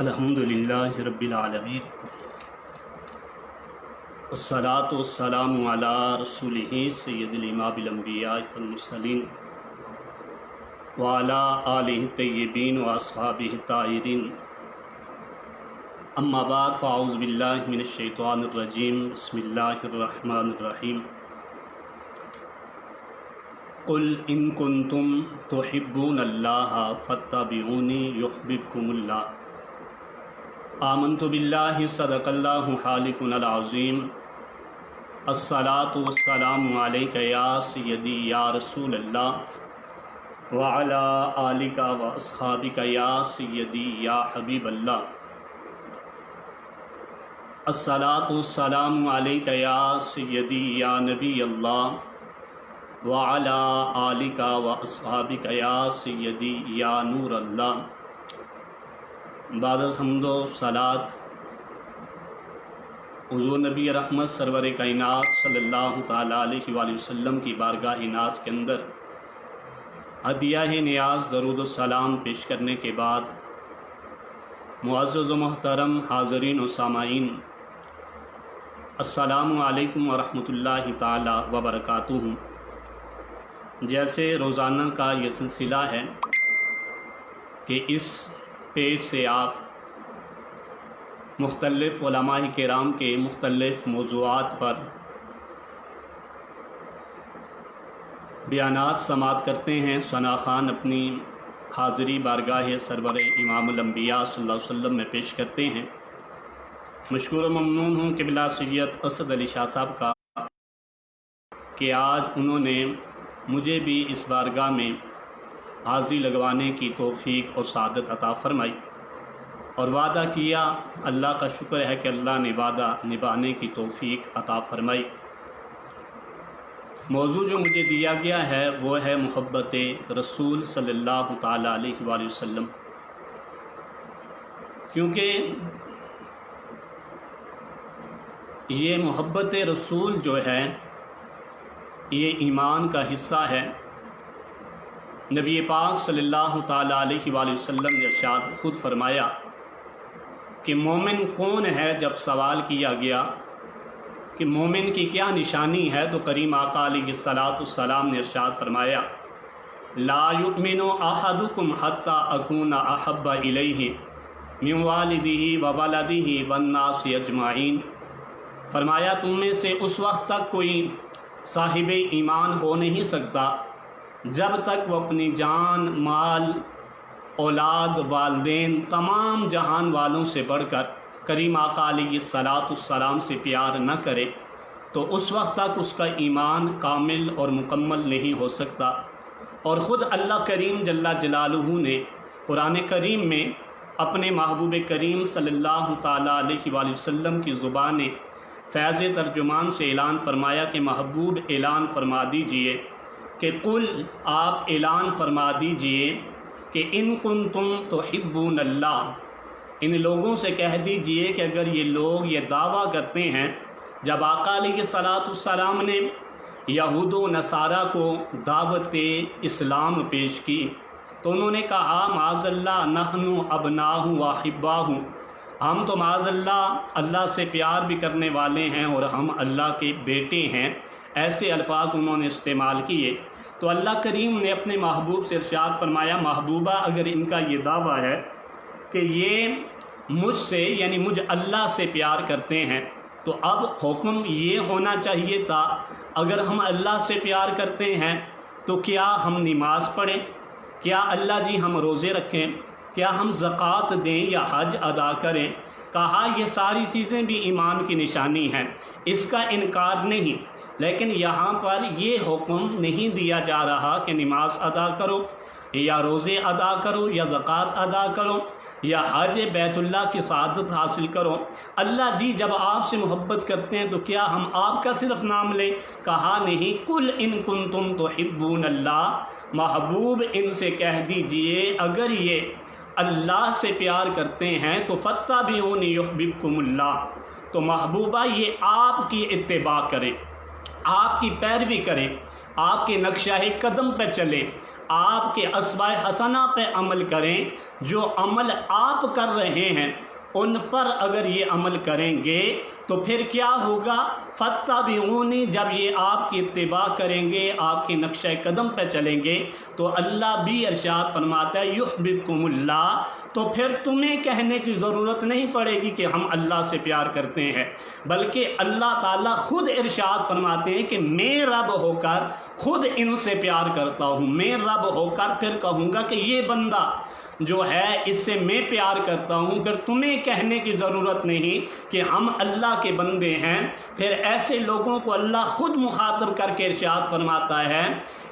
الحمدللہ رب العالمین والصلاة والسلام علی رسولہ سید الامام الانبیاء والمرسلین وعلی آلہ الطیبین واصحابہ الطاہرین اما بعد فاعوذ باللہ من الشیطان الرجیم بسم اللہ الرحمن الرحیم قل ان کنتم تحبون اللہ فاتبعونی یحببکم اللہ آمنت باللہ صدق اللہ خالقنا العظیم الصلاة والسلام علیک یا سیدی یا رسول اللہ وعلی آلک و اصحابک یا سیدی یا حبیب اللہ الصلاة والسلام علیک یا سیدی یا نبی اللہ وعلی آلک و اصحابک یا سیدی یا نور اللہ۔ بعد از حمد و صلات حضور نبی رحمت سرور کائنات صلی اللہ تعالیٰ علیہ وآلہ وسلم کی بارگاہ ناز کے اندر ہدیہ نیاز درود و سلام پیش کرنے کے بعد معزز و محترم حاضرین و سامعین، السلام علیکم ورحمۃ اللہ تعالیٰ وبرکاتہ۔ جیسے روزانہ کا یہ سلسلہ ہے کہ اس پیج سے آپ مختلف علماء کرام کے مختلف موضوعات پر بیانات سماعت کرتے ہیں۔ ثنا خان اپنی حاضری بارگاہ سرور امام الانبیاء صلی اللہ علیہ وسلم میں پیش کرتے ہیں۔ مشکور و ممنون ہوں قبلہ سید اسد علی شاہ صاحب کا کہ آج انہوں نے مجھے بھی اس بارگاہ میں حاضری لگوانے کی توفیق اور سعادت عطا فرمائی، اور وعدہ کیا۔ اللہ کا شکر ہے کہ اللہ نے وعدہ نبھانے کی توفیق عطا فرمائی۔ موضوع جو مجھے دیا گیا ہے وہ ہے محبت رسول صلی اللہ تعالیٰ علیہ وآلہ وسلم، کیونکہ یہ محبت رسول جو ہے یہ ایمان کا حصہ ہے۔ نبی پاک صلی اللہ تعالیٰ علیہ وآلہ وسلم نے ارشاد خود فرمایا کہ مومن کون ہے۔ جب سوال کیا گیا کہ مومن کی کیا نشانی ہے تو کریم آقا علیہ الصلاۃ والسلام نے ارشاد فرمایا لا یؤمن احدکم حتی اکون احب الیہ من والدہ وولدہ والناس اجمعین۔ فرمایا تم میں سے اس وقت تک کوئی صاحب ایمان ہو نہیں سکتا جب تک وہ اپنی جان، مال، اولاد، والدین، تمام جہان والوں سے بڑھ کر کریم آقا علیہ الصلاۃ والسلام سے پیار نہ کرے، تو اس وقت تک اس کا ایمان کامل اور مکمل نہیں ہو سکتا۔ اور خود اللہ کریم جل جلالہ نے قرآن کریم میں اپنے محبوب کریم صلی اللہ تعالیٰ علیہ وآلہ وسلم کی زبان فیض ترجمان سے اعلان فرمایا کہ محبوب اعلان فرما دیجئے کہ قل آپ اعلان فرما دیجئے کہ ان کنتم تحبون اللہ، ان لوگوں سے کہہ دیجئے کہ اگر یہ لوگ یہ دعویٰ کرتے ہیں، جب آقا علیہ الصلاۃ والسلام نے یہود و نصارہ کو دعوت اسلام پیش کی تو انہوں نے کہا معاذ اللہ نحن ابناہ و احباہ، ہم تو معاذ اللہ سے پیار بھی کرنے والے ہیں اور ہم اللہ کے بیٹے ہیں۔ ایسے الفاظ انہوں نے استعمال کیے تو اللہ کریم نے اپنے محبوب سے ارشاد فرمایا محبوبہ اگر ان کا یہ دعویٰ ہے کہ یہ مجھ سے یعنی مجھ اللہ سے پیار کرتے ہیں تو اب حکم یہ ہونا چاہیے تھا اگر ہم اللہ سے پیار کرتے ہیں تو کیا ہم نماز پڑھیں، کیا اللہ جی ہم روزے رکھیں، کیا ہم زکوٰۃ دیں یا حج ادا کریں۔ کہا یہ ساری چیزیں بھی ایمان کی نشانی ہیں، اس کا انکار نہیں، لیکن یہاں پر یہ حکم نہیں دیا جا رہا کہ نماز ادا کرو یا روزے ادا کرو یا زکوٰۃ ادا کرو یا حج بیت اللہ کی سعادت حاصل کرو۔ اللہ جی جب آپ سے محبت کرتے ہیں تو کیا ہم آپ کا صرف نام لیں؟ کہا نہیں، قل ان کنتم تحبون اللہ، محبوب ان سے کہہ دیجئے اگر یہ اللہ سے پیار کرتے ہیں تو فاتبعونی یحببکم اللہ، تو محبوبہ یہ آپ کی اتباع کریں، آپ کی پیروی کریں، آپ کے نقشہ قدم پہ چلیں، آپ کے اسوہ حسنہ پہ عمل کریں، جو عمل آپ کر رہے ہیں ان پر اگر یہ عمل کریں گے تو پھر کیا ہوگا؟ فاتبعونی، جب یہ آپ کی اتباع کریں گے، آپ کے نقشہ قدم پہ چلیں گے تو اللہ بھی ارشاد فرماتا ہے یحببکم اللہ، تو پھر تمہیں کہنے کی ضرورت نہیں پڑے گی کہ ہم اللہ سے پیار کرتے ہیں، بلکہ اللہ تعالیٰ خود ارشاد فرماتے ہیں کہ میں رب ہو کر خود ان سے پیار کرتا ہوں، میں رب ہو کر پھر کہوں گا کہ یہ بندہ جو ہے اس سے میں پیار کرتا ہوں، پھر تمہیں کہنے کی ضرورت نہیں کہ ہم اللہ کے بندے ہیں۔ پھر ایسے لوگوں کو اللہ خود مخاطب کر کے ارشاد فرماتا ہے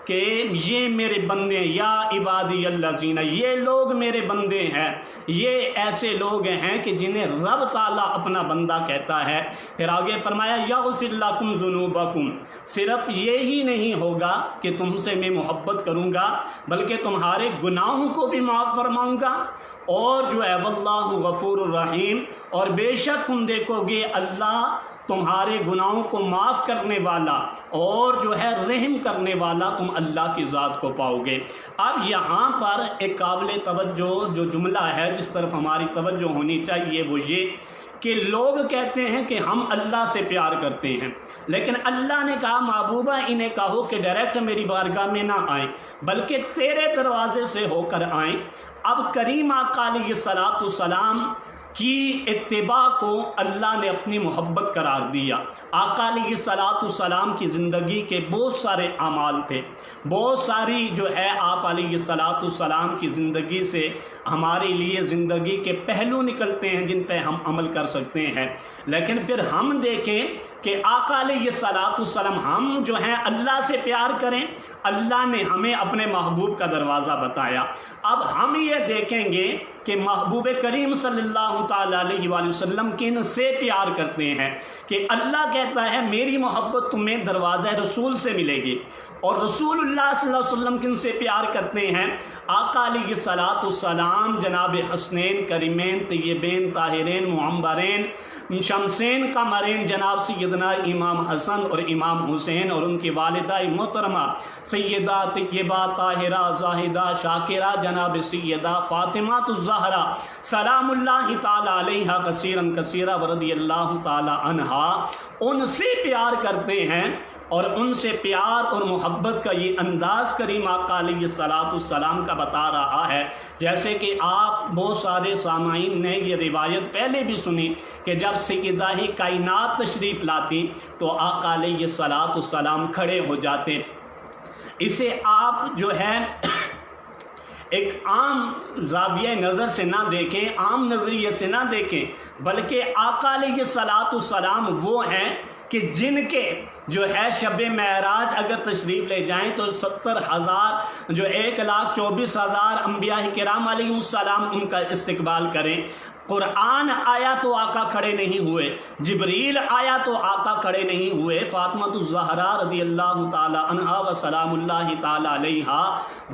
کہ یہ میرے بندے، یا عبادی الذین، یہ لوگ میرے بندے ہیں، یہ ایسے لوگ ہیں کہ جنہیں رب تعالیٰ اپنا بندہ کہتا ہے۔ پھر آگے فرمایا یغفر لکم ذنوبکم، صرف یہی نہیں ہوگا کہ تم سے میں محبت کروں گا بلکہ تمہارے گناہوں کو بھی معاف فرماؤں گا، اور جو ہے واللہ غفور الرحیم، اور بے شک تم دیکھو گے اللہ تمہارے گناہوں کو معاف کرنے والا اور جو ہے رحم کرنے والا، تم اللہ کی ذات کو پاؤ گے۔ اب یہاں پر ایک قابل توجہ جو جملہ ہے جس طرف ہماری توجہ ہونی چاہیے وہ یہ کہ لوگ کہتے ہیں کہ ہم اللہ سے پیار کرتے ہیں، لیکن اللہ نے کہا محبوبہ انہیں کہو کہ ڈائریکٹ میری بارگاہ میں نہ آئیں بلکہ تیرے دروازے سے ہو کر آئیں۔ اب کریم آقا علیہ الصلوۃ والسلام کی اتباع کو اللہ نے اپنی محبت قرار دیا۔ آقا علیہ الصلوۃ والسلام کی زندگی کے بہت سارے اعمال تھے، بہت ساری جو ہے آپ علیہ الصلوۃ والسلام کی زندگی سے ہمارے لیے زندگی کے پہلو نکلتے ہیں جن پہ ہم عمل کر سکتے ہیں، لیکن پھر ہم دیکھیں کہ آقا علیہ الصلوۃ والسلام ہم جو ہیں اللہ سے پیار کریں، اللہ نے ہمیں اپنے محبوب کا دروازہ بتایا۔ اب ہم یہ دیکھیں گے کہ محبوب کریم صلی اللہ تعالیٰ علیہ وآلہ وسلم کن سے پیار کرتے ہیں، کہ اللہ کہتا ہے میری محبت تمہیں دروازہ رسول سے ملے گی، اور رسول اللہ صلی اللہ علیہ وسلم کن سے پیار کرتے ہیں؟ آقا علیہ الصلوۃ والسلام جناب حسنین کریمین طیبین طاہرین معمرین شمسین قمرین جناب سیدنا امام حسن اور امام حسین اور ان کی والدہ محترمہ سیدہ طیبہ طاہرہ زاہدہ شاکرہ جناب سیدہ فاطمہ الزہرا سلام اللہ تعالی علیہا کثیرا کثیرا ورضی اللہ تعالی عنہا، ان سے پیار کرتے ہیں، اور ان سے پیار اور محبت کا یہ انداز کریم آقا علیہ الصلوۃ والسلام کا بتا رہا ہے۔ جیسے کہ آپ بہت سارے سامعین نے یہ روایت پہلے بھی سنی کہ جب سیدہ کائنات تشریف لاتی تو آقا علیہ الصلوۃ والسلام کھڑے ہو جاتے۔ اسے آپ جو ہے ایک عام زاویہ نظر سے نہ دیکھیں، عام نظریے سے نہ دیکھیں، بلکہ آقا علیہ الصلوۃ والسلام وہ ہیں کہ جن کے جو ہے شب معراج اگر تشریف لے جائیں تو 70,000 جو 1,24,000 انبیاء کرام علیہ السلام ان کا استقبال کریں۔ قرآن آیا تو آقا کھڑے نہیں ہوئے، جبریل آیا تو آقا کھڑے نہیں ہوئے، فاطمہ الزہرا رضی اللہ تعالی عنہا و سلام اللہ تعالی علیہا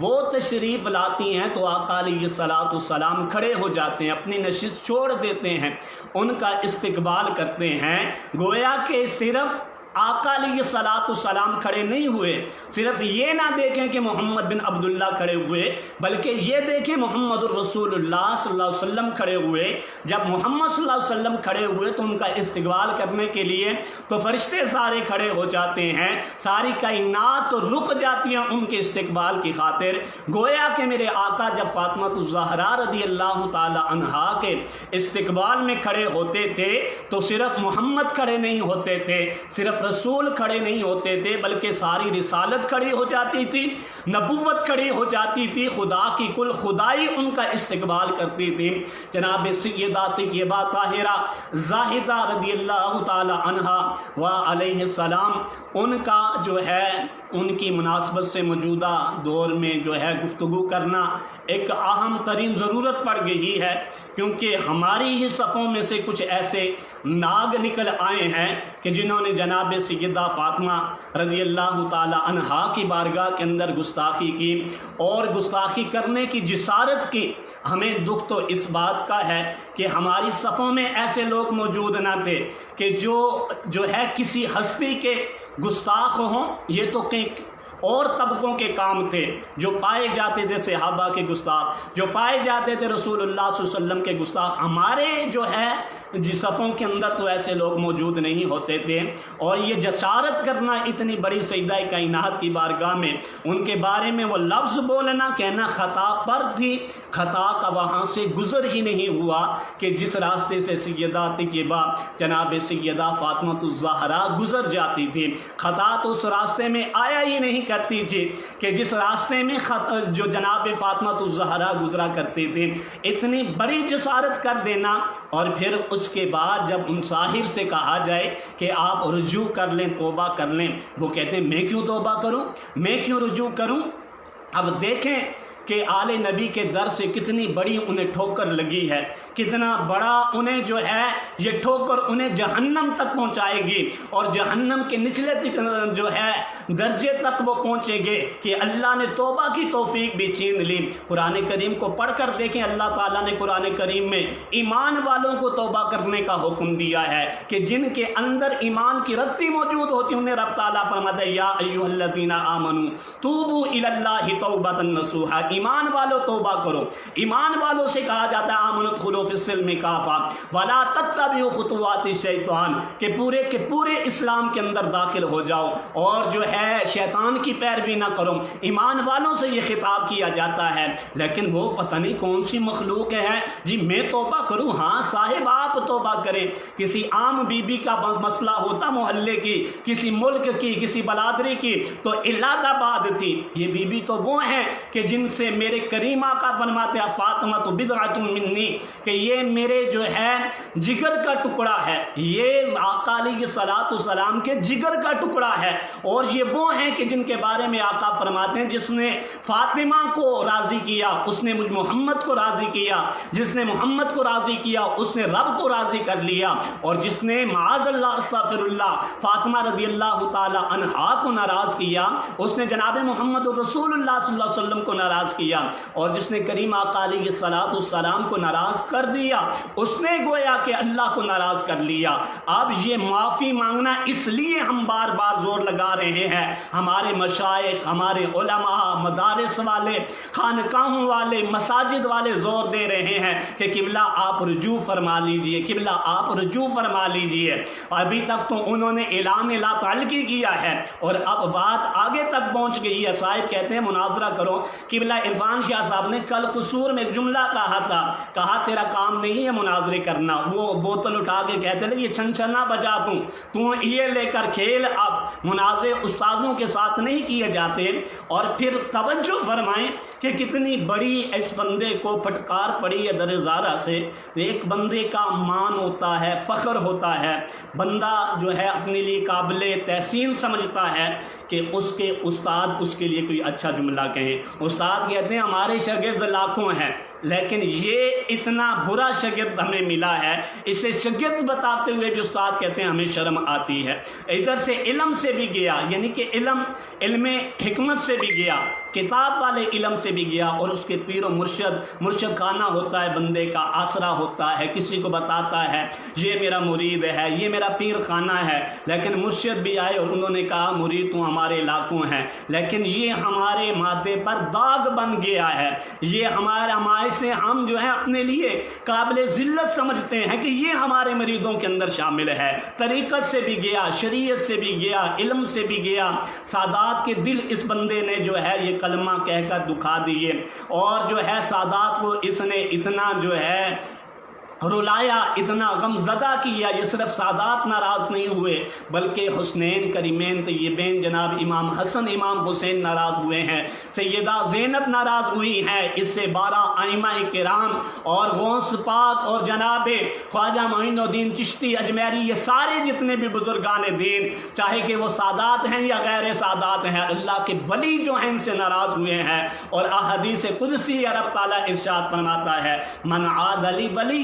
وہ تشریف لاتی ہیں تو آقا علیہ الصلوۃ والسلام کھڑے ہو جاتے ہیں، اپنی نشست چھوڑ دیتے ہیں، ان کا استقبال کرتے ہیں۔ گویا کہ صرف آقا علیہ الصلوۃ والسلام کھڑے نہیں ہوئے، صرف یہ نہ دیکھیں کہ محمد بن عبداللہ کھڑے ہوئے، بلکہ یہ دیکھیں محمد الرسول اللہ صلی اللہ علیہ وسلم کھڑے ہوئے۔ جب محمد صلی اللہ علیہ وسلم کھڑے ہوئے تو ان کا استقبال کرنے کے لیے تو فرشتے سارے کھڑے ہو جاتے ہیں، ساری کائنات رک جاتی ہیں ان کے استقبال کی خاطر۔ گویا کہ میرے آقا جب فاطمہ الزہرا رضی اللہ تعالی عنہا کے استقبال میں کھڑے ہوتے تھے تو صرف محمد کھڑے نہیں ہوتے تھے، صرف رسول کھڑے نہیں ہوتے تھے، بلکہ ساری رسالت کھڑی ہو جاتی تھی، نبوت کھڑی ہو جاتی تھی، خدا کی کل خدائی ان کا استقبال کرتی تھی۔ جناب سیدہ طیبہ طاہرہ زاہدہ رضی اللہ تعالی عنہا و علیہ السلام، ان کا جو ہے ان کی مناسبت سے موجودہ دور میں جو ہے گفتگو کرنا ایک اہم ترین ضرورت پڑ گئی ہے، کیونکہ ہماری ہی صفوں میں سے کچھ ایسے ناگ نکل آئے ہیں کہ جنہوں نے جناب سیدہ فاطمہ رضی اللہ تعالی عنہا کی بارگاہ کے اندر گستاخی کی، اور گستاخی کرنے کی جسارت کی۔ ہمیں دکھ تو اس بات کا ہے کہ ہماری صفوں میں ایسے لوگ موجود نہ تھے کہ جو ہے کسی ہستی کے گستاخ ہوں، یہ تو اور طبقوں کے کام تھے جو پائے جاتے تھے صحابہ کے گستاخ، جو پائے جاتے تھے رسول اللہ صلی اللہ علیہ وسلم کے گستاخ۔ ہمارے جو ہے صفوں کے اندر تو ایسے لوگ موجود نہیں ہوتے تھے، اور یہ جسارت کرنا اتنی بڑی سیدہ کائنات کی بارگاہ میں ان کے بارے میں وہ لفظ بولنا، کہنا خطا پر تھی، خطا کا وہاں سے گزر ہی نہیں ہوا کہ جس راستے سے سیدہ طیبہ جناب سیدہ فاطمہ الزہرا گزر جاتی تھی، خطا تو اس راستے میں آیا ہی نہیں کرتی تھی کہ جس راستے میں جو جناب فاطمہ الزہرا گزرا کرتے تھے۔ اتنی بڑی جسارت کر دینا، اور پھر اس کے بعد جب ان صاحب سے کہا جائے کہ آپ رجوع کر لیں، توبہ کر لیں، وہ کہتے ہیں میں کیوں توبہ کروں، میں کیوں رجوع کروں۔ اب دیکھیں کہ آل نبی کے در سے کتنی بڑی انہیں ٹھوکر لگی ہے، کتنا بڑا انہیں جو ہے یہ ٹھوکر انہیں جہنم تک پہنچائے گی، اور جہنم کے نچلے جو ہے درجے تک وہ پہنچیں گے کہ اللہ نے توبہ کی توفیق بھی چھین لی۔ قرآن کریم کو پڑھ کر دیکھیں، اللہ تعالیٰ نے قرآن کریم میں ایمان والوں کو توبہ کرنے کا حکم دیا ہے کہ جن کے اندر ایمان کی رتی موجود ہوتی انہیں رب تعالیٰ فرماتا ہے یا ایھا الذین آمنوا توبوا الی اللہ توبۃ نصوحا، ایمان والو توبہ کرو۔ ایمان والوں سے کہا جاتا ہے آمنوا ادخلوا فی السلم کافہ ولا تتبعوا خطوات الشیطان، کہ پورے اسلام کے اندر داخل ہو جاؤ اور جو ہے شیطان کی پیروی نہ کرو۔ ایمان والوں سے یہ خطاب کیا جاتا ہے، لیکن وہ پتہ نہیں کون سی مخلوق ہے جی میں توبہ کروں۔ ہاں صاحب آپ توبہ کریں، کسی عام بی بی کا مسئلہ ہوتا محلے کی، کسی ملک کی، کسی بلادری کی، تو الہ آباد تھی۔ یہ بی بی تو وہ ہیں کہ جن سے میرے کریم آقا فرماتے ہیں فاطمہ تو بضعۃ منی، کہ یہ میرے جو ہے جگر کا ٹکڑا ہے، یہ آقا علیہ الصلوۃ والسلام کے جگر کا ٹکڑا ہے، اور یہ وہ ہیں کہ جن کے بارے میں آقا فرماتے ہیں جس نے فاطمہ کو راضی کیا اس نے مجھ محمد کو راضی کیا، جس نے محمد کو راضی کیا اس نے رب کو راضی کر لیا، اور جس نے معاذ اللہ استغفر اللہ فاطمہ رضی اللہ تعالی عنہا کو ناراض کیا اس نے جناب محمد رسول اللہ صلی اللہ علیہ وسلم کو ناراض کیا، اور جس نے کریم آقا علیہ الصلوۃ والسلام کو ناراض کر دیا اس نے گویا کہ اللہ کو ناراض کر لیا۔ اب یہ معافی مانگنا اس لیے ہم بار بار زور لگا رہے ہیں، ہمارے مشائخ، ہمارے علماء، مدارس والے، خانقاہوں والے، مساجد والے زور دے رہے ہیں کہ قبلہ آپ رجوع فرما لیجئے، قبلہ آپ رجوع فرما لیجئے۔ ابھی تک تو انہوں نے اعلان لا تعلقی کیا ہے، اور اب بات آگے تک پہنچ گئی ہے۔ صاحب کہتے ہیں مناظرہ کرو۔ قبلہ عرفان شاہ صاحب نے کل قصور میں ایک جملہ کہا تھا، کہا تیرا کام نہیں ہے مناظرے کرنا، وہ بوتل اٹھا کے کہتے ہیں یہ چھنچھنا بجا دوں تو یہ لے کر کھیل۔ اب مناظرے استاذوں کے ساتھ نہیں کیے جاتے۔ اور پھر توجہ فرمائیں کہ کتنی بڑی اس بندے کو پھٹکار پڑی ہے در زارہ سے۔ ایک بندے کا مان ہوتا ہے، فخر ہوتا ہے، بندہ جو ہے اپنے لیے قابل تحسین سمجھتا ہے کہ اس کے استاد اس کے لیے کوئی اچھا جملہ کہیں۔ استاد کہتے ہیں ہمارے شاگرد لاکھوں ہیں لیکن یہ اتنا برا شاگرد ہمیں ملا ہے، اسے شاگرد بتاتے ہوئے بھی استاد کہتے ہیں ہمیں شرم آتی ہے۔ ادھر سے علم سے بھی گیا، یعنی کہ علم حکمت سے بھی گیا، کتاب والے علم سے بھی گیا، اور اس کے پیر و مرشد خانہ ہوتا ہے، بندے کا آسرا ہوتا ہے، کسی کو بتاتا ہے یہ میرا مرید ہے، یہ میرا پیر خانہ ہے۔ لیکن مرشد بھی آئے اور انہوں نے کہا مرید تو ہمارے لاکھوں ہیں، لیکن یہ ہمارے ماتھے پر داغ بن گیا ہے، یہ ہمارے سے ہم جو ہے اپنے لیے قابل ذلت سمجھتے ہیں کہ یہ ہمارے مریدوں کے اندر شامل ہے۔ طریقت سے بھی گیا، شریعت سے بھی گیا، علم سے بھی گیا۔ سادات کے دل اس بندے نے جو ہے یہ کلمہ کہہ کر دکھا دیے، اور جو ہے سادات کو اس نے اتنا جو ہے رلایا، اتنا غم زدہ کیا۔ یہ صرف سادات ناراض نہیں ہوئے بلکہ حسنین کریمین طیبین جناب امام حسن امام حسین ناراض ہوئے ہیں، سیدہ زینب ناراض ہوئی ہیں، اس سے 12 ائمہ کرام اور غوث پاک اور جناب خواجہ معین الدین چشتی اجمیری، یہ سارے جتنے بھی بزرگان دین، چاہے کہ وہ سادات ہیں یا غیر سادات ہیں، اللہ کے ولی جو ہیں ان سے ناراض ہوئے ہیں۔ اور احادیث قدسی رب تعالیٰ ارشاد فرماتا ہے من عاد لی ولی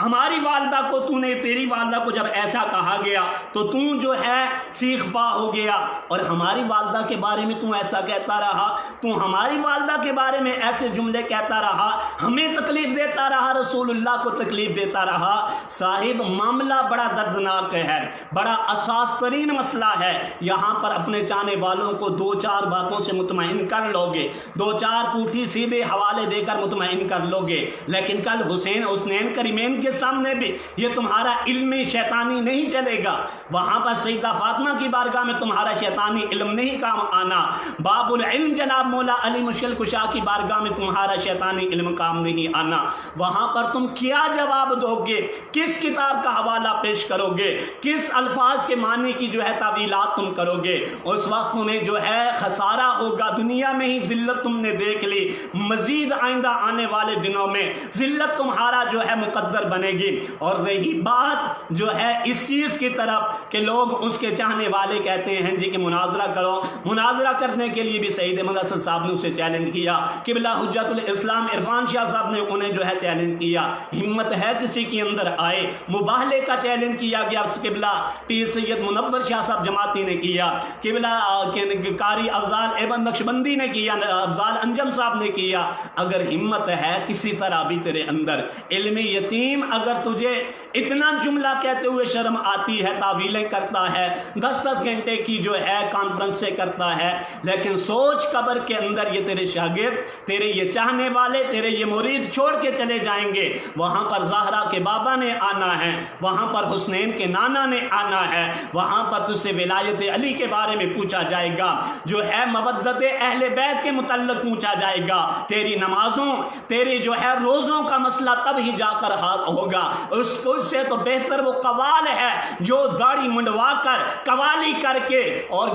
ہماری والدہ کو تو نے، تیری والدہ کو جب ایسا کہا گیا تو تو جو ہے سیخ پا ہو گیا، اور ہماری والدہ کے بارے میں تو ایسا کہتا رہا، تو ہماری والدہ کے بارے میں ایسے جملے کہتا رہا، ہمیں تکلیف دیتا رہا، رسول اللہ کو تکلیف دیتا رہا۔ صاحب معاملہ بڑا دردناک ہے، بڑا اساس ترین مسئلہ ہے۔ یہاں پر اپنے چاہنے والوں کو دو چار باتوں سے مطمئن کر لو گے، دو چار پوٹھی سیدھے حوالے دے کر مطمئن کر لو گے، لیکن کل حسین کریمین کے سامنے بھی یہ تمہارا علم شیطانی نہیں چلے گا۔ وہاں پر سیدہ فاطمہ کی بارگاہ میں تمہارا شیطانی علم نہیں کام آنا، باب العلم جناب مولا علی مشکل کشا کی بارگاہ میں تمہارا شیطانی علم کام نہیں آنا۔ وہاں پر تم کیا جواب دو گے، کس کتاب کا حوالہ پیش کرو گے، کس الفاظ کے معنی کی جو ہے تعویلات تم کرو گے؟ اس وقت تمہیں جو ہے خسارہ ہوگا، دنیا میں ہی ذلت تم نے دیکھ لی، مزید آئندہ آنے والے دنوں میں ذلت تمہارا جو ہے مقدر بنے گی۔ اور رہی بات جو ہے اس چیز کی طرف کہ لوگ اس کے چاہنے والے کہتے ہیں جی کہ مناظرہ کرو، مناظرہ کرنے کے لیے بھی سعید احمد حسن صاحب نے اسے چیلنج کیا، قبلہ حجت الاسلام عرفان شاہ صاحب نے انہیں جو ہے چیلنج کیا۔ ہمت ہے کسی کے اندر آئے، مباہلے کا چیلنج کیا گیا، قبلہ پیر سید منور شاہ صاحب جماعتی نے کیا، قبلہ قاری افضال ابن نقشبندی نے کیا، افضال انجم صاحب نے کیا۔ اگر ہمت ہے کسی طرح بھی تیرے اندر علم یتیم، اگر تجھے اتنا جملہ کہتے ہوئے شرم آتی ہے، تعویلیں کرتا ہے، 10 گھنٹے کی جو ہے کانفرنس سے کرتا ہے، لیکن سوچ قبر کے اندر یہ تیرے شاگرد، تیرے یہ چاہنے والے، تیرے یہ مرید چھوڑ کے چلے جائیں گے۔ وہاں پر زہرا کے بابا نے آنا ہے، وہاں پر حسنین کے نانا نے آنا ہے، وہاں پر تجھ سے ولایت علی کے بارے میں پوچھا جائے گا، جو ہے مودت اہل بیت کے متعلق پوچھا جائے گا، تیری نمازوں، تیری جو ہے روزوں کا مسئلہ تب ہی جا کر حل ہوگا۔ اس سے تو بہتر وہ قوال ہے جو داڑھی منڈوا کر قوالی کر کے اور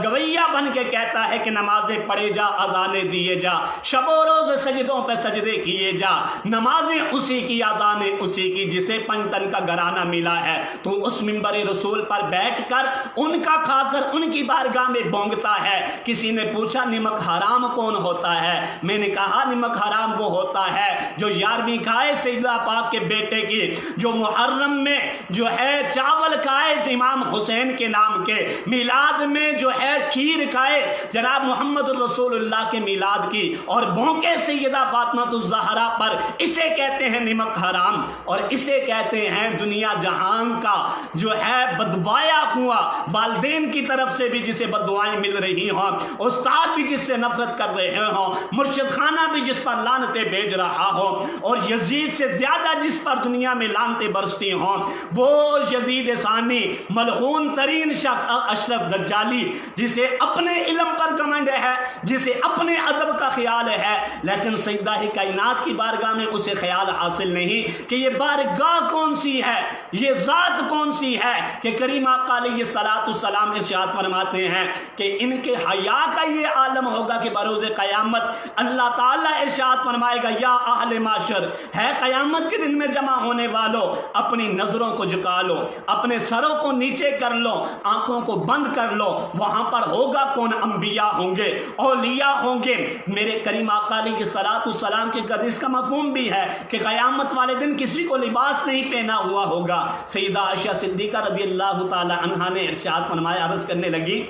گویہ بن کے کہتا ہے کہ نمازیں پڑھے جا، اذانیں دیے جا، شب و روز سجدوں پہ سجدے کیے جا، نمازیں اسی کی، اذانیں اسی کی، جسے پنجتن کا گھرانہ ملا ہے۔ تو اس منبر رسول پر بیٹھ کر ان کا کھا کر ان کی بارگاہ میں بونگتا ہے۔ کسی نے پوچھا نمک حرام کون ہوتا ہے؟ میں نے کہا نمک حرام وہ ہوتا ہے جو 11ویں کھائے سیدہ پاک کے بیٹے کی، جو محرم میں جو ہے چاول کھائے امام حسین کے نام کے، میلاد میں جو ہے کھیر کھائے جناب محمد الرسول اللہ کے میلاد کی، اور بھونکے سیدہ فاطمہ الزہرا پر، اسے کہتے ہیں نمک حرام، اور اسے کہتے ہیں دنیا جہان کا جو ہے بدوایا ہوا، والدین کی طرف سے بھی جسے بددعائیں مل رہی ہوں، استاد بھی جس سے نفرت کر رہے ہوں، مرشد خانہ بھی جس پر لعنتیں بھیج رہا ہو، اور یزید سے زیادہ جس پر دنیا میں لعنتیں برستی ہوں، وہ یزید ثانی ملعون ترین شخص اشرف دجالی، جسے اپنے علم پر گھمنڈ ہے، جسے اپنے ادب کا خیال ہے، لیکن سیدہ کائنات کی بارگاہ میں اسے خیال حاصل نہیں کہ یہ بارگاہ کون سی ہے، یہ ذات کون سی ہے، کہ کریم آقا علیہ السلام ارشاد فرماتے ہیں کہ ان کے حیا کا یہ عالم ہوگا کہ بروز قیامت اللہ تعالیٰ ارشاد فرمائے گا یا اہل معاشر، ہے قیامت کے دن میں جمع ہونے والوں، اپنی نظروں کو جھکا لو، اپنے سروں کو نیچے کر لو، آنکھوں کو بند کر لو، وہاں پر ہوگا کون؟ انبیاء ہوں گے، اولیاء ہوں گے۔ میرے کریم آقا علیہ السلام کے حدیث کا مفہوم بھی ہے کہ قیامت والے دن کسی کو لباس نہیں پہنا ہوا ہوگا۔ سیدہ عائشہ صدیقہ رضی اللہ تعالی عنہا نے ارشاد فرمایا، عرض کرنے لگی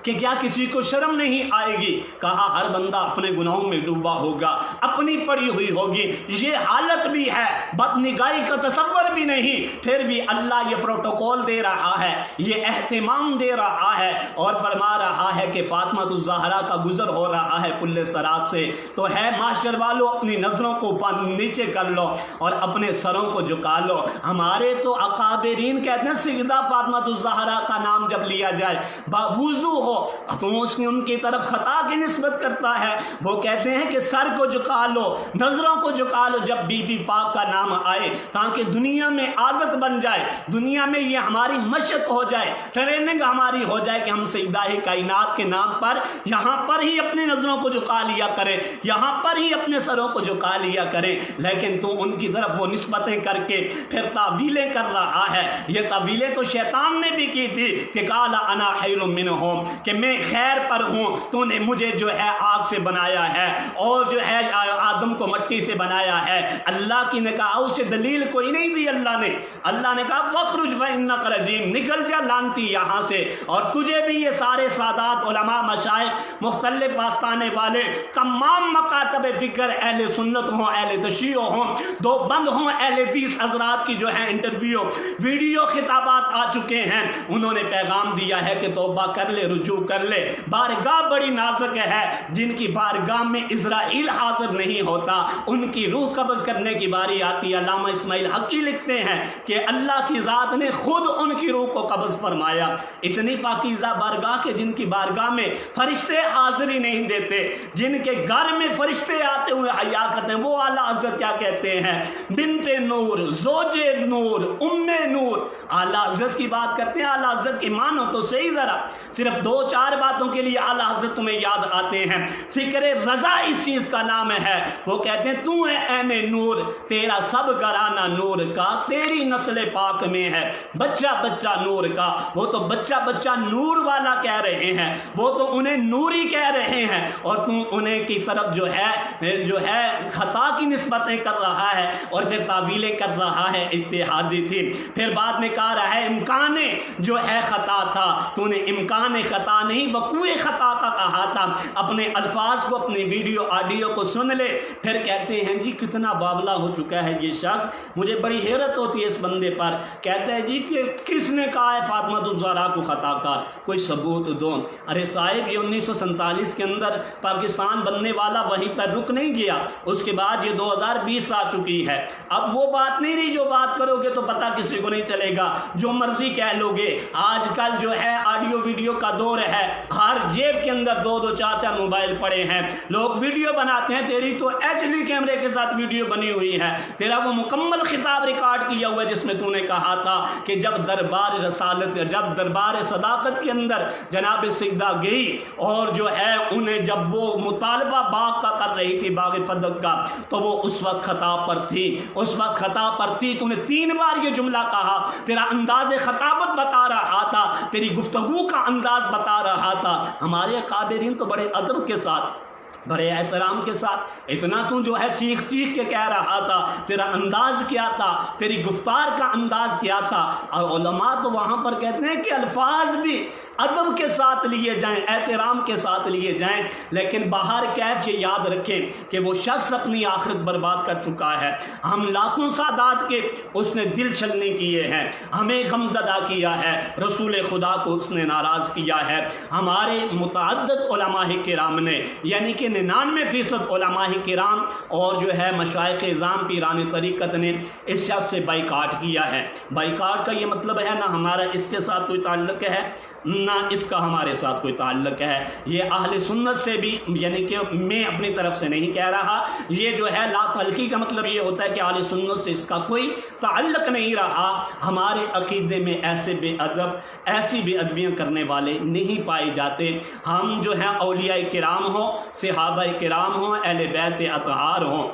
کہ کیا کسی کو شرم نہیں آئے گی؟ کہا ہر بندہ اپنے گناہوں میں ڈوبا ہوگا، اپنی پڑی ہوئی ہوگی، یہ حالت بھی ہے، بدنگاہی کا تصور بھی نہیں، پھر بھی اللہ یہ پروٹوکول دے رہا ہے، یہ اہتمام دے رہا ہے، اور فرما رہا ہے کہ فاطمہ الزہرا کا گزر ہو رہا ہے پل صراط سے، تو ہے معاشر والوں اپنی نظروں کو نیچے کر لو اور اپنے سروں کو جھکا لو۔ ہمارے تو اکابرین کہتے ہیں سیدہ فاطمہ الزہرا کا نام جب لیا جائے باوضو ہو تو اس کی ان کی طرف خطا کی نسبت کرتا ہے، وہ کہتے ہیں کہ سر کو جھکا لو، نظروں کو جھکا لو جب بی بی پاک کا نام آئے، تاکہ دنیا میں عادت بن جائے، دنیا میں یہ ہماری مشق ہو جائے، ٹریننگ ہماری ہو جائے کہ ہم سیدہ کائنات کے نام پر یہاں پر ہی اپنی نظروں کو جھکا لیا کریں، یہاں پر ہی اپنے سروں کو جھکا لیا کریں۔ لیکن تو ان کی طرف وہ نسبتیں کر کے پھر تعویلیں کر رہا ہے۔ یہ تعویلیں تو شیطان نے بھی کی تھی کہ قال انا خیر منہم، کہ میں خیر پر ہوں، تو نے مجھے جو ہے آگ سے بنایا ہے اور جو ہے آدم کو مٹی سے بنایا ہے۔ اللہ کی نے کہا اسے دلیل کوئی نہیں دی اللہ نے کہا فخرج فإنک رجیم، نکل جا لانتی یہاں سے، اور تجھے بھی یہ سارے سادات علماء مشائخ مختلف آستانے والے تمام مکاتب فکر اہل سنت ہوں اہل تشیع ہوں دو بند ہوں اہل حدیث حضرات کی جو ہے انٹرویو ویڈیو خطابات آ چکے ہیں، انہوں نے پیغام دیا ہے کہ توبہ کر لے، رجوع کر لے، بارگاہ بڑی نازک ہے، جن کی بارگاہ میں اسرائیل حاضر نہیں ہوتا ان کی روح قبض کرنے کی باری آتی ہے۔ علامہ اسماعیل حقی لکھتے ہیں کہ اللہ کی ذات نے خود ان کی روح کو قبض فرمایا۔ اتنی پاکیزہ بارگاہ کے جن کی بارگاہ میں فرشتے حاضری نہیں دیتے، جن کے گھر میں فرشتے آتے ہوئے حیا کرتے ہیں، وہ اعلیٰ حضرت کیا کہتے ہیں؟ بنت نور، زوج نور، ام نور۔ اعلیٰ حضرت کی بات کرتے ہیں، اعلیٰ حضرت کی مانو تو صحیح، ذرا صرف 2-4 باتوں کے لیے اعلیٰ حضرت تمہیں یاد آتے ہیں۔ فکر رضا اس چیز کا نام ہے، وہ کہتے ہیں تو ہے عین نور، تیرا سب گھرانہ نور کا، تیری نسل پاک میں ہے بچہ بچہ نور کا۔ وہ تو بچہ بچہ نور والا کہہ رہے ہیں، وہ تو انہیں نوری کہہ رہے ہیں، اور تم انہیں کی طرف جو ہے خطا کی نسبتیں کر رہا ہے اور پھر تعویلیں کر رہا ہے، اجتہادی تھی۔ پھر بعد میں کہا رہا ہے امکان جو ہے خطا تھا، تو نے امکان خطا نہیں وقوع خطا کا کہا تھا۔ اپنے الفاظ کو، اپنی ویڈیو آڈیو کو سن لے، پھر کہتے ہیں جی کتنا باولا ہو چکا ہے یہ شخص، مجھے بڑی حیرت ہوتی ہے اس بندے پر۔ کہتا ہے جی کہ کس نے کہا ہے فاطمہ الزہرا کو خطا کار، کوئی ثبوت دو۔ ارے صاحب یہ 1947 کے اندر پاکستان بننے والا وہیں پر رک نہیں گیا، اس کے بعد یہ 2020 آ چکی ہے۔ اب وہ بات نہیں رہی جو بات کرو گے تو پتہ کسی کو نہیں چلے گا، جو مرضی کہہ لو گے۔ آج کل جو ہے آڈیو ویڈیو کا دور ہے، ہر جیب کے اندر 2-2 4-4 موبائل پڑے ہیں، لوگ ویڈیو بناتے ہیں۔ تیری تو HD کیمرے کے ساتھ ویڈیو بنی ہوئی ہے، تیرا وہ مکمل خطاب ریکارڈ کیا ہوا ہے جس میں تو نے کہا تھا کہ جب دربار رسالت، جب دربار صداقت کے اندر جناب سیدہ گئی اور جو ہے انہیں جب وہ مطالبہ باغ کا کر رہی تھی، باغ فدق کا، تو وہ اس وقت خطا پر تھی، اس وقت خطا پر تھی۔ تو نے 3 بار یہ جملہ کہا، تیرا انداز خطابت بتا رہا تھا، تیری گفتگو کا انداز بتا رہا تھا۔ ہمارے اکابرین تو بڑے ادب کے ساتھ، بڑے احترام کے ساتھ، اتنا تو جو ہے چیخ چیخ کے کہہ رہا تھا، تیرا انداز کیا تھا، تیری گفتار کا انداز کیا تھا۔ اور علماء تو وہاں پر کہتے ہیں کہ الفاظ بھی ادب کے ساتھ لیے جائیں، احترام کے ساتھ لیے جائیں، لیکن باہر کیف یہ یاد رکھیں کہ وہ شخص اپنی آخرت برباد کر چکا ہے۔ ہم لاکھوں سادات کے اس نے دل چھلنے کیے ہیں، ہمیں غمزدہ کیا ہے، رسول خدا کو اس نے ناراض کیا ہے۔ ہمارے متعدد علماء کرام نے، یعنی کہ 99% علماء کرام اور جو ہے مشائخ اعظام پیران طریقت نے اس شخص سے بائیکاٹ کیا ہے۔ بائیکاٹ کا یہ مطلب ہے نہ ہمارا اس کے ساتھ کوئی تعلق ہے نہ اس کا ہمارے ساتھ کوئی تعلق ہے، یہ اہل سنت سے بھی، یعنی کہ میں اپنی طرف سے نہیں کہہ رہا، یہ جو ہے لا تعلقی کا مطلب یہ ہوتا ہے کہ اہل سنت سے اس کا کوئی تعلق نہیں رہا۔ ہمارے عقیدے میں ایسے بے ادب، ایسی بے ادبیاں کرنے والے نہیں پائے جاتے۔ ہم جو ہیں اولیاء کرام ہوں، صحابہ کرام ہوں، اہل بیت اطہار ہوں،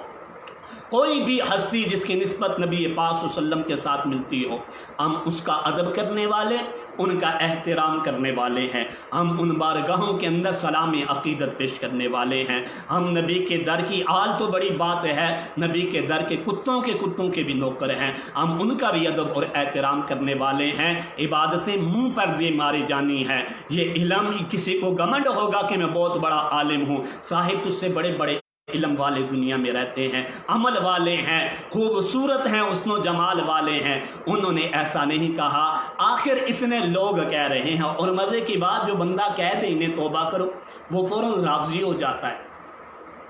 کوئی بھی ہستی جس کی نسبت نبی پاک صلی اللہ علیہ وسلم کے ساتھ ملتی ہو، ہم اس کا ادب کرنے والے، ان کا احترام کرنے والے ہیں، ہم ان بارگاہوں کے اندر سلام عقیدت پیش کرنے والے ہیں۔ ہم نبی کے در کی، آل تو بڑی بات ہے، نبی کے در کے کتوں کے بھی نوکر ہیں، ہم ان کا بھی ادب اور احترام کرنے والے ہیں۔ عبادتیں منہ پر دے ماری جانی ہیں۔ یہ علم، کسی کو گھمنڈ ہوگا کہ میں بہت بڑا عالم ہوں، صاحب تجھ سے بڑے بڑے علم والے دنیا میں رہتے ہیں، عمل والے ہیں، خوبصورت ہیں، حسن و جمال والے ہیں، انہوں نے ایسا نہیں کہا۔ آخر اتنے لوگ کہہ رہے ہیں، اور مزے کی بات جو بندہ کہہ دے انہیں توبہ کرو، وہ فوراً راضی ہو جاتا ہے۔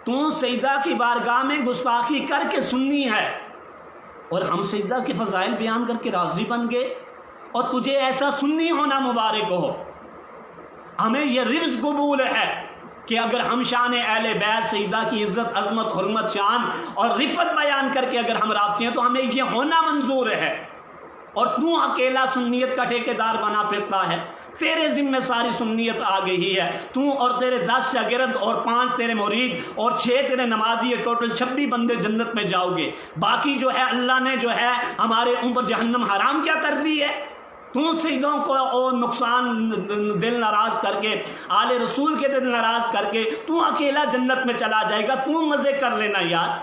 تو سجدہ کی بارگاہ میں گستاخی کر کے سننی ہے، اور ہم سجدہ کے فضائل بیان کر کے راضی بن گئے، اور تجھے ایسا سننی ہونا مبارک ہو۔ ہمیں یہ رزق قبول ہے کہ اگر ہم شان اہل بیت سیدہ کی عزت، عظمت، حرمت، شان اور رفت بیان کر کے اگر ہم رافتے ہیں تو ہمیں یہ ہونا منظور ہے، اور تو اکیلا سنیت کا ٹھیکیدار بنا پھرتا ہے، تیرے ذمہ ساری سنیت آ گئی ہے، تو اور تیرے 10 شاگرد اور 5 تیرے مرید اور 6 تیرے نمازی، ٹوٹل 26 بندے جنت میں جاؤ گے۔ باقی جو ہے اللہ نے جو ہے ہمارے اوپر جہنم حرام کیا کر دی ہے؟ تو سجدوں کو اور نقصان دل ناراض کر کے، آل رسول کے دل ناراض کر کے تو اکیلا جنت میں چلا جائے گا، تو مزے کر لینا یار۔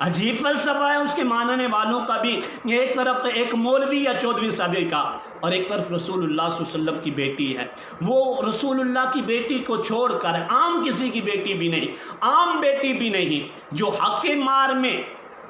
عجیب فلسفہ ہے اس کے ماننے والوں کا بھی، ایک طرف ایک مولوی یا 14ویں صدی کا، اور ایک طرف رسول اللہ صلی اللہ علیہ وسلم کی بیٹی ہے۔ وہ رسول اللہ کی بیٹی کو چھوڑ کر عام کسی کی بیٹی بھی نہیں، عام بیٹی بھی نہیں، جو حق کے مار میں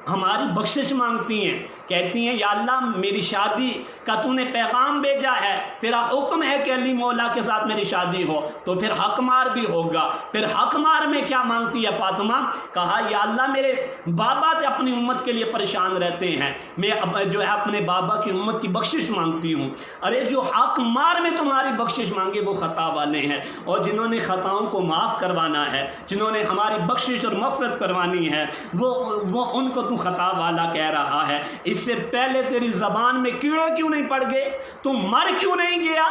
ہماری بخشش مانگتی ہیں، کہتی ہیں یا اللہ میری شادی کا تو نے پیغام بھیجا ہے، تیرا حکم ہے کہ علی مولا کے ساتھ میری شادی ہو، تو پھر حق مار بھی ہوگا۔ پھر حق مار میں کیا مانگتی ہے فاطمہ؟ کہا یا اللہ میرے بابا اپنی امت کے لیے پریشان رہتے ہیں، میں جو ہے اپنے بابا کی امت کی بخشش مانگتی ہوں۔ ارے جو حق مار میں تمہاری بخشش مانگے وہ خطا والے ہیں، اور جنہوں نے خطاؤں کو معاف کروانا ہے، جنہوں نے ہماری بخشش اور مغفرت کروانی ہے، وہ ان کو تو خطا والا کہہ رہا ہے۔ اس سے پہلے تیری زبان میں کیڑے کیوں نہیں پڑ گئے؟ تو مر کیوں نہیں گیا؟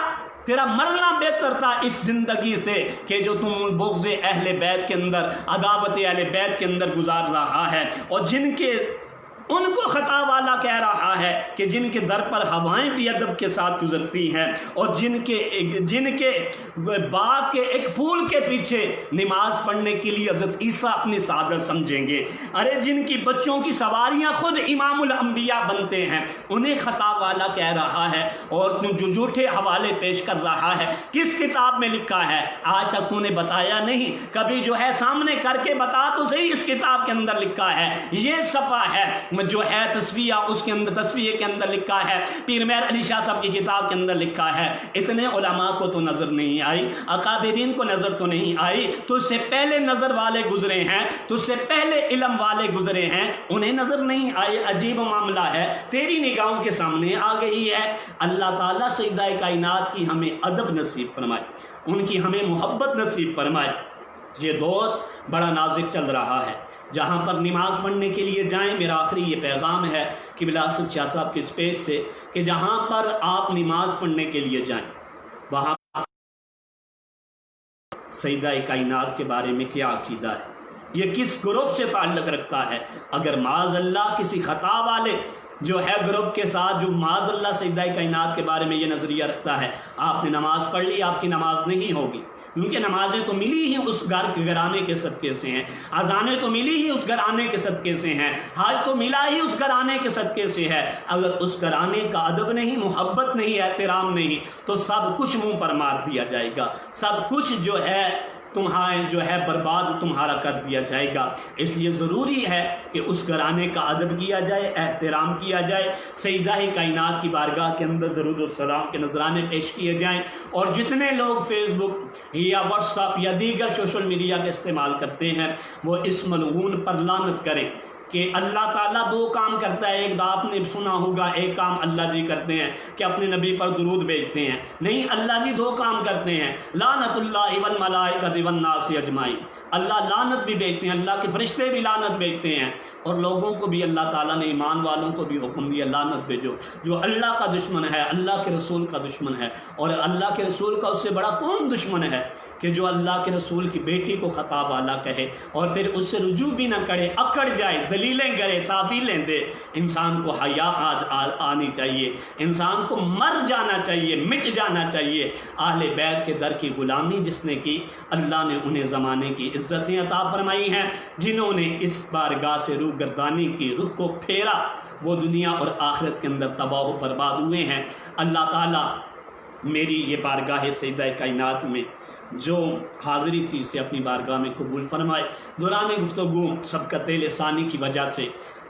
تیرا مرنا بہتر تھا اس زندگی سے کہ جو تم بغض اہل بیت کے اندر، عداوت اہل بیت کے اندر گزار رہا ہے، اور جن کے ان کو خطا والا کہہ رہا ہے کہ جن کے در پر ہوائیں بھی ادب کے ساتھ گزرتی ہیں، اور جن کے باغ کے ایک پھول کے پیچھے نماز پڑھنے کے لیے حضرت عیسیٰ اپنی سعادت سمجھیں گے، ارے جن کی بچوں کی سواریاں خود امام الانبیاء بنتے ہیں، انہیں خطا والا کہہ رہا ہے، اور تو جو جھوٹے حوالے پیش کر رہا ہے۔ کس کتاب میں لکھا ہے؟ آج تک تو نے بتایا نہیں، کبھی جو ہے سامنے کر کے بتا تو صحیح، اس کتاب کے اندر لکھا ہے، یہ صفحہ ہے جو ہے تصفیہ، اس کے اندر تصفیہ کے اندر لکھا ہے، پیر مہر علی شاہ صاحب کی کتاب کے اندر لکھا ہے۔ اتنے علماء کو تو نظر نہیں آئی، اکابرین کو نظر تو نہیں آئی، تو اس سے پہلے نظر والے گزرے ہیں، تو اس سے پہلے علم والے گزرے ہیں، انہیں نظر نہیں آئے۔ عجیب معاملہ ہے، تیری نگاہوں کے سامنے آ گئی ہے۔ اللہ تعالیٰ سیدہ کائنات کی ہمیں ادب نصیب فرمائے، ان کی ہمیں محبت نصیب فرمائے۔ یہ دور بڑا نازک چل رہا ہے، جہاں پر نماز پڑھنے کے لیے جائیں، میرا آخری یہ پیغام ہے کہ بلاسط شاہ صاحب کے اسپیس سے، کہ جہاں پر آپ نماز پڑھنے کے لیے جائیں وہاں سیدہ کائنات کے بارے میں کیا عقیدہ ہے، یہ کس گروپ سے تعلق رکھتا ہے۔ اگر معاذ اللہ کسی خطا والے جو ہے گروپ کے ساتھ، جو معاذ اللہ سیدہ کائنات کے بارے میں یہ نظریہ رکھتا ہے، آپ نے نماز پڑھ لی، آپ کی نماز نہیں ہوگی، کیونکہ نمازیں تو ملی ہی اس گھرانے کے صدقے سے ہیں، اذانیں تو ملی ہی اس گھرانے کے صدقے سے ہیں، حج تو ملا ہی اس گھرانے کے صدقے سے ہے۔ اگر اس گھرانے کا ادب نہیں، محبت نہیں، احترام نہیں، تو سب کچھ منہ پر مار دیا جائے گا، سب کچھ جو ہے تمہارے جو ہے برباد تمہارا کر دیا جائے گا۔ اس لیے ضروری ہے کہ اس گھرانے کا ادب کیا جائے، احترام کیا جائے، سیدہ کائنات کی بارگاہ کے اندر درود و سلام کے نذرانے پیش کیے جائیں، اور جتنے لوگ فیس بک یا واٹس ایپ یا دیگر سوشل میڈیا کا استعمال کرتے ہیں وہ اس ملعون پر لعنت کریں کہ اللہ تعالیٰ دو کام کرتا ہے۔ ایک آپ نے سنا ہوگا، ایک کام اللہ جی کرتے ہیں کہ اپنے نبی پر درود بھیجتے ہیں، نہیں، اللہ جی دو کام کرتے ہیں، لعنت اللہ والملائکۃ والناس اجمعین، اللہ لعنت بھی بھیجتے ہیں، اللہ کے فرشتے بھی لعنت بھیجتے ہیں، اور لوگوں کو بھی اللہ تعالیٰ نے، ایمان والوں کو بھی حکم دیا لعنت بھیجو۔ جو اللہ کا دشمن ہے، اللہ کے رسول کا دشمن ہے، اور اللہ کے رسول کا اس سے بڑا کون دشمن ہے کہ جو اللہ کے رسول کی بیٹی کو خطا والا کہے اور پھر اس سے رجوع بھی نہ کرے، اکڑ جائے، دلیلیں کرے، تعویلیں دے۔ انسان کو حیا آنی چاہیے، انسان کو مر جانا چاہیے، مٹ جانا چاہیے۔ اہل بیت کے در کی غلامی جس نے کی، اللہ نے انہیں زمانے کی عزتیں عطا فرمائی ہیں۔ جنہوں نے اس بارگاہ سے روح گردانی کی، رخ کو پھیرا، وہ دنیا اور آخرت کے اندر تباہ و برباد ہوئے ہیں۔ اللہ تعالیٰ میری یہ بارگاہ سیدہ کائنات میں جو حاضری تھی اسے اپنی بارگاہ میں قبول فرمائے۔ دوران گفتگو سبقت لسانی کی وجہ سے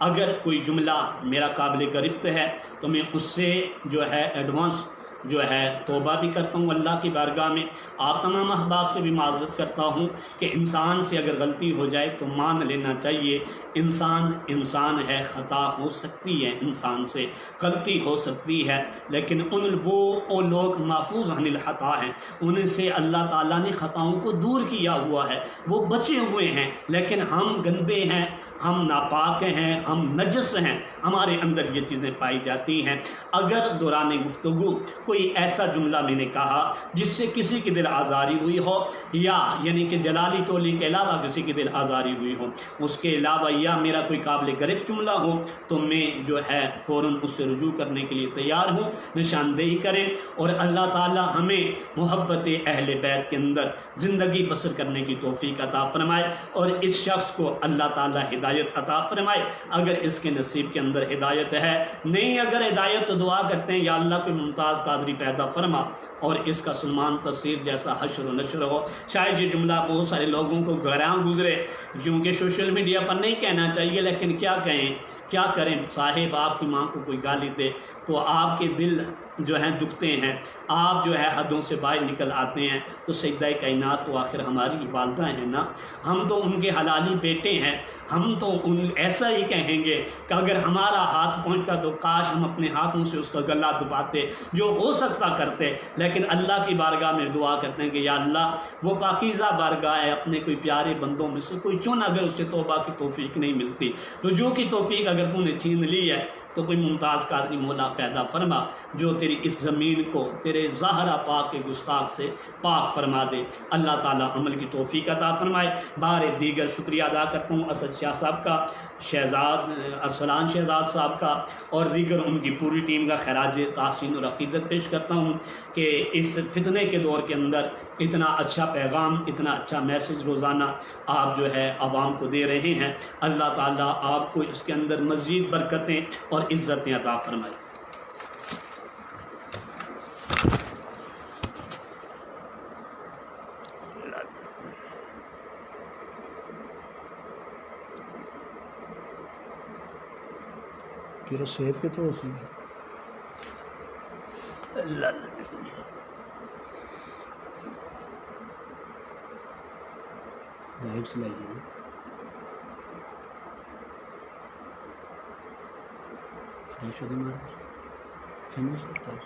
اگر کوئی جملہ میرا قابل گرفت ہے تو میں اس سے جو ہے ایڈوانس جو ہے توبہ بھی کرتا ہوں اللہ کی بارگاہ میں۔ آپ تمام احباب سے بھی معذرت کرتا ہوں کہ انسان سے اگر غلطی ہو جائے تو مان لینا چاہیے، انسان ہے، خطا ہو سکتی ہے، انسان سے غلطی ہو سکتی ہے، لیکن وہ لوگ محفوظ عن الخطا ہیں، ان سے اللہ تعالیٰ نے خطاؤں کو دور کیا ہوا ہے، وہ بچے ہوئے ہیں۔ لیکن ہم گندے ہیں، ہم ناپاک ہیں، ہم نجس ہیں، ہمارے اندر یہ چیزیں پائی جاتی ہیں۔ اگر دوران گفتگو کوئی ایسا جملہ میں نے کہا جس سے کسی کی دل آزاری ہوئی ہو، یا یعنی کہ جلالی تولی کے علاوہ کسی کی دل آزاری ہوئی ہو، اس کے علاوہ یا میرا کوئی قابل گرفت جملہ ہو تو میں جو ہے فوراً اس سے رجوع کرنے کے لیے تیار ہوں، نشاندہی کریں، اور اللہ تعالی ہمیں محبت اہل بیت کے اندر زندگی بسر کرنے کی توفیق عطا فرمائے، اور اس شخص کو اللہ تعالی ہدایت عطا فرمائے اگر اس کے نصیب کے اندر ہدایت ہے، نہیں اگر ہدایت تو دعا کرتے ہیں یا اللہ کوئی ممتاز قادری پیدا فرما اور اس کا سلمان تصیر جیسا حشر و نشر ہو۔ شاید یہ جملہ بہت سارے لوگوں کو گھراں گزرے، کیونکہ سوشل میڈیا پر نہیں کہنا چاہیے، لیکن کیا کہیں، کیا کریں، صاحب آپ کی ماں کو کوئی گالی دے تو آپ کے دل جو ہیں دکھتے ہیں، آپ جو ہے حدوں سے باہر نکل آتے ہیں، تو سجدہ کائنات تو آخر ہماری والدہ ہیں نا، ہم تو ان کے حلالی بیٹے ہیں، ہم تو ایسا ہی کہیں گے کہ اگر ہمارا ہاتھ پہنچتا تو کاش ہم اپنے ہاتھوں سے اس کا گلا دباتے، جو ہو سکتا کرتے، لیکن اللہ کی بارگاہ میں دعا کرتے ہیں کہ یا اللہ وہ پاکیزہ بارگاہ ہے، اپنے کوئی پیارے بندوں میں سے کوئی چن، اگر اسے توبہ کی توفیق نہیں ملتی، رجوع کی توفیق اگر تو نے چھین لی ہے تو کوئی ممتاز قادری مولا پیدا فرما جو تیری اس زمین کو تیرے زہرا پاک کے گستاخ سے پاک فرما دے۔ اللہ تعالیٰ عمل کی توفیق عطا فرمائے۔ بار دیگر شکریہ ادا کرتا ہوں اسد شاہ صاحب کا، شہزاد ارسلان شہزاد صاحب کا، اور دیگر ان کی پوری ٹیم کا خراج تحسین اور عقیدت پیش کرتا ہوں کہ اس فتنے کے دور کے اندر اتنا اچھا پیغام، اتنا اچھا میسج روزانہ آپ جو ہے عوام کو دے رہے ہیں۔ اللہ تعالیٰ آپ کو اس کے اندر مزید برکتیں اور عزتیں عطا فرمائے۔ پھر سیب کے تو اسی لائٹ سے لائیے نا فریش ہوتی مارا فینوس کرتا ہے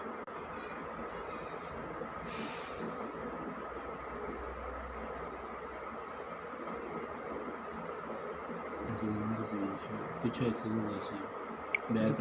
ایسے ہمارے سے پیچھے ایسے بیک